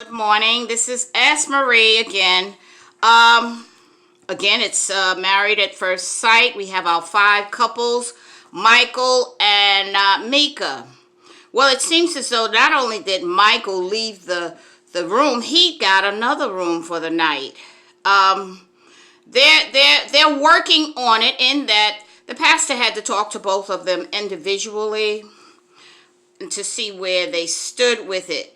Good morning. This is S. Marie again. Um, Again, it's Married at First Sight. We have our five couples, Michael and Meka. Well, it seems as though not only did Michael leave the room, he got another room for the night. Um, they're working on it in that the pastor had to talk to both of them individually to see where they stood with it.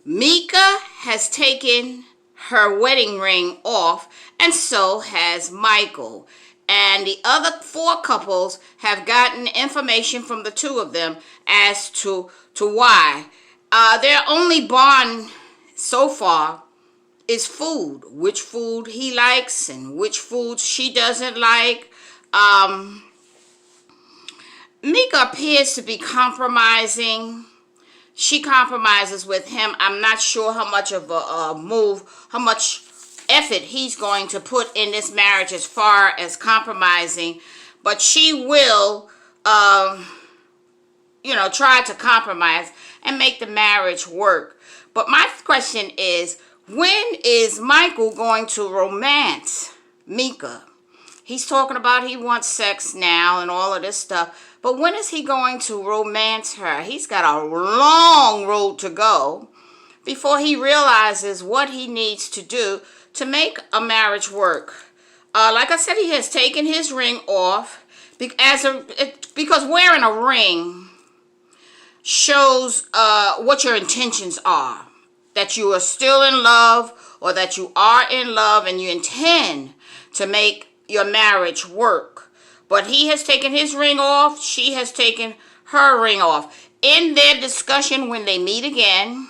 Meka has taken her wedding ring off, and so has Michael. And the other four couples have gotten information from the two of them as to why. Their only bond so far is food. Which food he likes and which food she doesn't like. Meka appears to be compromising. She compromises with him. I'm not sure how much of a move, how much effort he's going to put in this marriage as far as compromising, but she will, try to compromise and make the marriage work. But my question is, when is Michael going to romance Meka? He's talking about he wants sex now and all of this stuff. But when is he going to romance her? He's got a long road to go before he realizes what he needs to do to make a marriage work. Like I said, he has taken his ring off because wearing a ring shows what your intentions are. That you are still in love, or that you are in love and you intend to make your marriage work. But he has taken his ring off. She has taken her ring off. In their discussion when they meet again,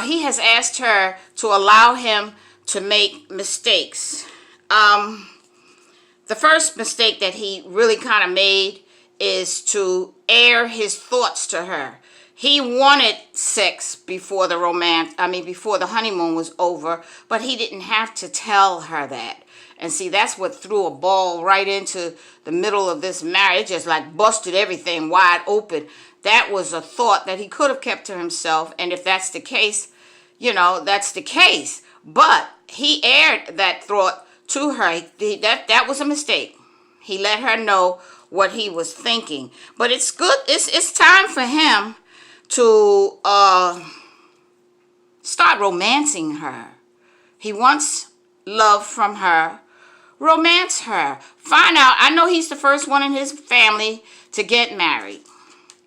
he has asked her to allow him to make mistakes. The first mistake that he really kind of made is to air his thoughts to her. He wanted sex before before the honeymoon was over, but he didn't have to tell her that. And see, that's what threw a ball right into the middle of this marriage. It just like busted everything wide open. That was a thought that he could have kept to himself. And if that's the case, that's the case. But he aired that thought to her. That was a mistake. He let her know what he was thinking. But it's good. It's time for him to start romancing her. He wants love from her. Romance her. Find out. I know he's the first one in his family to get married.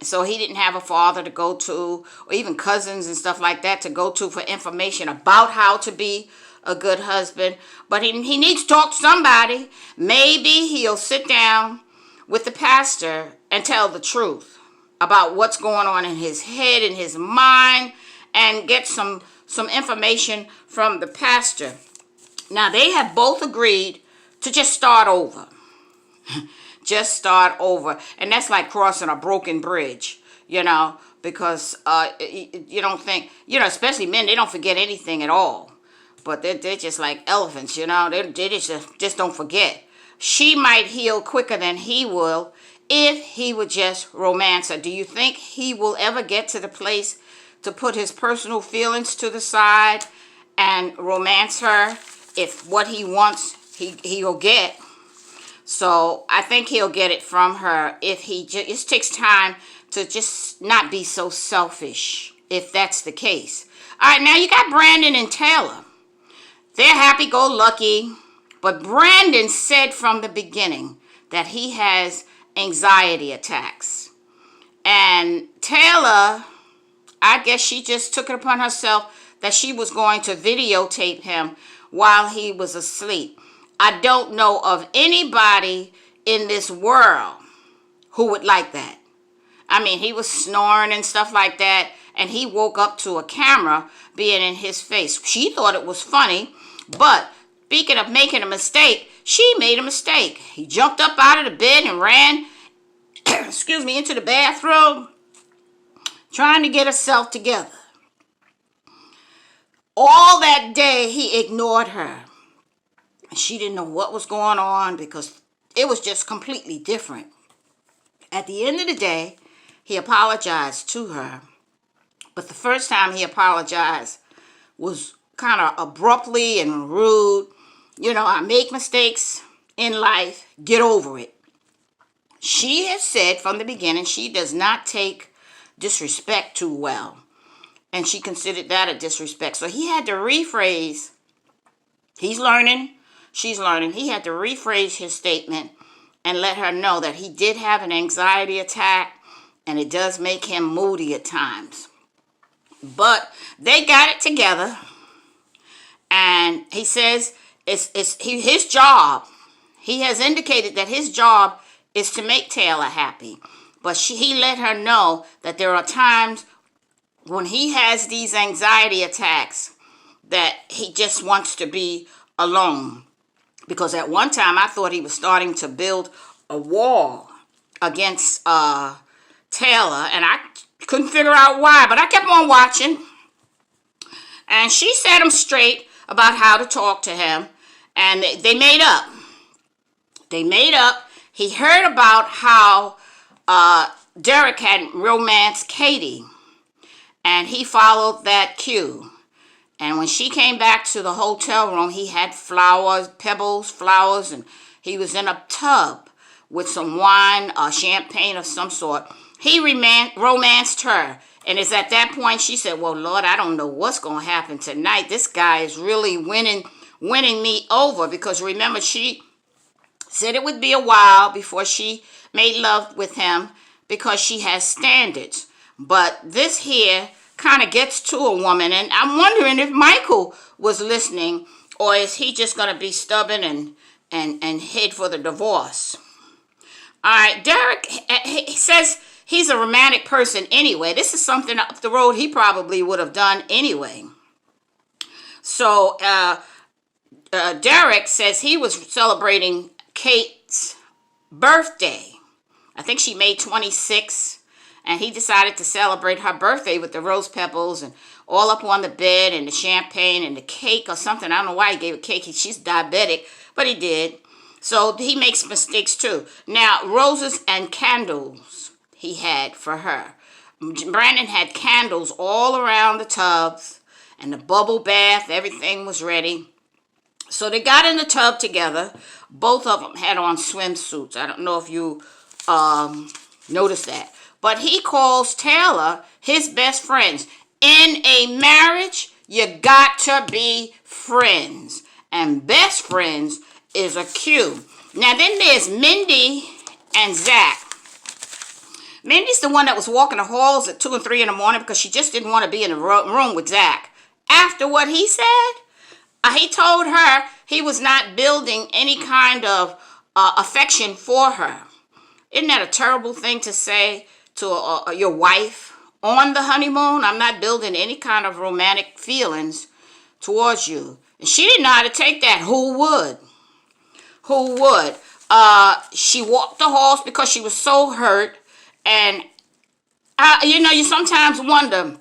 So he didn't have a father to go to, or even cousins and stuff like that to go to for information about how to be a good husband. But he needs to talk to somebody. Maybe he'll sit down with the pastor and tell the truth about what's going on in his head, in his mind, and get some information from the pastor. Now, they have both agreed to just start over. Just start over. And that's like crossing a broken bridge, because you don't think, especially men, they don't forget anything at all. But they're just like elephants, they just don't forget. She might heal quicker than he will if he would just romance her. Do you think he will ever get to the place to put his personal feelings to the side and romance her? If what he wants, he'll get. So I think he'll get it from her if he just takes time to just not be so selfish, if that's the case. All right, now you got Brandon and Taylor. They're happy-go-lucky, but Brandon said from the beginning that he has anxiety attacks. And Taylor, I guess she just took it upon herself that she was going to videotape him while he was asleep. I don't know of anybody in this world who would like that. I mean, he was snoring and stuff like that, and he woke up to a camera being in his face. She thought it was funny, but speaking of making a mistake, she made a mistake. He jumped up out of the bed and ran, into the bathroom, trying to get herself together. All that day, he ignored her. She didn't know what was going on because it was just completely different. At the end of the day, he apologized to her But the first time he apologized was kind of abruptly and rude. You know, I make mistakes in life. Get over it. She has said from the beginning she does not take disrespect too well. And she considered that a disrespect. So he had to rephrase. He's learning. She's learning. He had to rephrase his statement and let her know that he did have an anxiety attack and it does make him moody at times. But they got it together. And he says it's his job. He has indicated that his job is to make Taylor happy. But he let her know that there are times when he has these anxiety attacks that he just wants to be alone. Because at one time I thought he was starting to build a wall against Taylor. And I couldn't figure out why. But I kept on watching. And she set him straight about how to talk to him. And they made up. They made up. He heard about how Derek had romanced Katie. And he followed that cue. And when she came back to the hotel room, he had flowers, pebbles, flowers, and he was in a tub with some wine, champagne of some sort. He romanced her. And it's at that point she said, well, Lord, I don't know what's going to happen tonight. This guy is really winning me over. Because remember, she said it would be a while before she made love with him because she has standards. But this here kind of gets to a woman. And I'm wondering if Micheal was listening, or is he just going to be stubborn and head for the divorce? All right, Derek, he says he's a romantic person anyway. This is something up the road he probably would have done anyway. So Derek says he was celebrating Kate's birthday. I think she made 26. And he decided to celebrate her birthday with the rose petals and all up on the bed and the champagne and the cake or something. I don't know why he gave a cake. She's diabetic, but he did. So he makes mistakes too. Now, roses and candles he had for her. Brandon had candles all around the tubs and the bubble bath. Everything was ready. So they got in the tub together. Both of them had on swimsuits. I don't know if you noticed that. But he calls Taylor his best friends. In a marriage, you got to be friends. And best friends is a cue. Now then there's Mindy and Zach. Mindy's the one that was walking the halls at 2 and 3 in the morning because she just didn't want to be in the room with Zach. After what he said, he told her he was not building any kind of affection for her. Isn't that a terrible thing to say to your wife on the honeymoon? I'm not building any kind of romantic feelings towards you. And she didn't know how to take that. Who would? Who would? She walked the halls because she was so hurt. And, you sometimes wonder,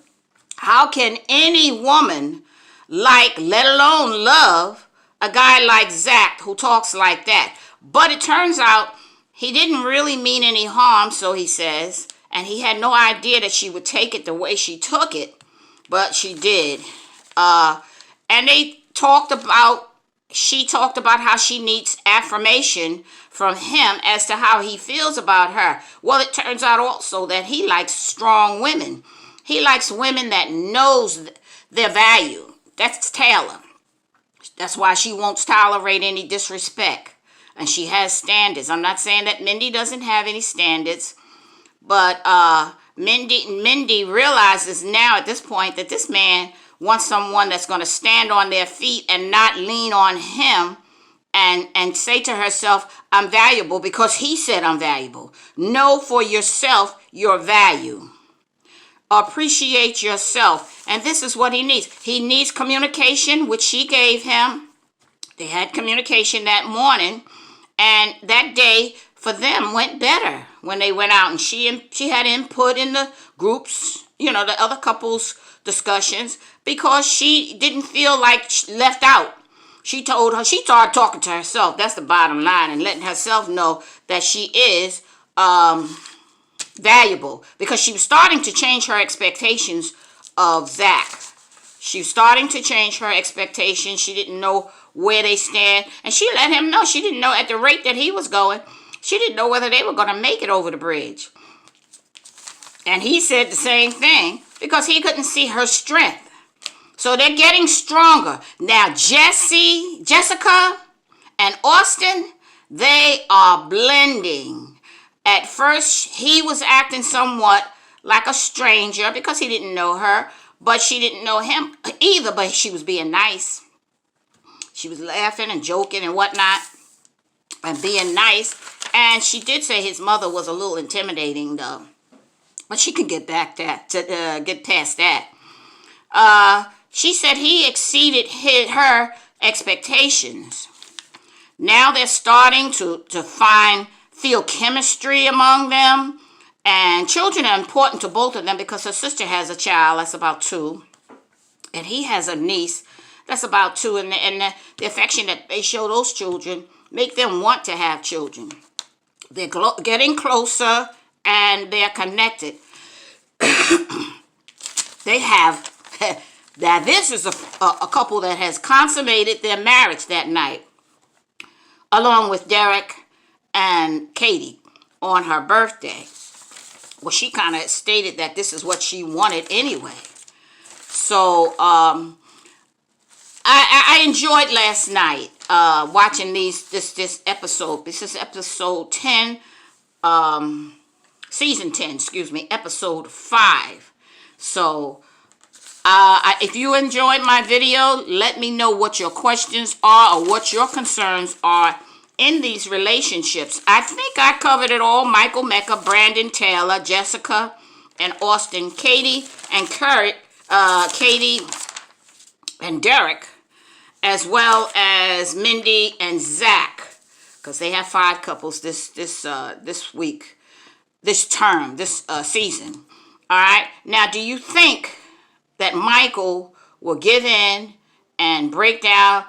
how can any woman like, let alone love, a guy like Zach who talks like that? But it turns out he didn't really mean any harm, so he says. And he had no idea that she would take it the way she took it. But she did. And she talked about how she needs affirmation from him as to how he feels about her. Well, it turns out also that he likes strong women. He likes women that knows their value. That's Taylor. That's why she won't tolerate any disrespect. And she has standards. I'm not saying that Mindy doesn't have any standards. But Mindy realizes now at this point that this man wants someone that's going to stand on their feet and not lean on him and say to herself, I'm valuable because he said I'm valuable. Know for yourself your value. Appreciate yourself. And this is what he needs. He needs communication, which she gave him. They had communication that morning. And that day for them went better when they went out. And she had input in the groups, the other couples' discussions, because she didn't feel like left out. She started talking to herself. That's the bottom line, and letting herself know that she is valuable, because she was starting to change her expectations of Zach. She's starting to change her expectations. She didn't know where they stand. And she let him know. She didn't know at the rate that he was going. She didn't know whether they were going to make it over the bridge. And he said the same thing because he couldn't see her strength. So they're getting stronger. Now Jessica and Austin, they are blending. At first, he was acting somewhat like a stranger because he didn't know her, but she didn't know him either, but she was being nice. She was laughing and joking and whatnot and being nice. And she did say his mother was a little intimidating, though. But she can get back get past that. She said he exceeded her expectations. Now they're starting to feel chemistry among them. And children are important to both of them because her sister has a child that's about 2. And he has a niece that's about 2. And the affection that they show those children make them want to have children. They're getting closer and they're connected. They have... Now, this is a couple that has consummated their marriage that night, along with Derek and Katie on her birthday. Well, she kind of stated that this is what she wanted anyway. So, I enjoyed last night watching this episode. This is episode 10, season 10, episode 5. So, if you enjoyed my video, let me know what your questions are or what your concerns are in these relationships. I think I covered it all. Michael, Meka, Brandon, Taylor, Jessica, and Austin, Katie, and Kurt, Katie, and Derek, as well as Mindy and Zach, because they have 5 couples this week, this term, this season. All right. Now, do you think that Michael will give in and break down?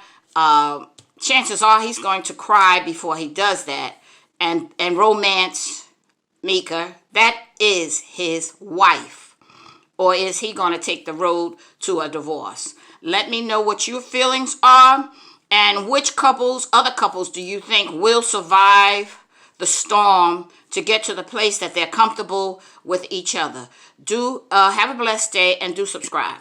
Chances are he's going to cry before he does that and romance Meka. That is his wife. Or is he going to take the road to a divorce? Let me know what your feelings are and which other couples do you think will survive the storm to get to the place that they're comfortable with each other. Do have a blessed day and do subscribe.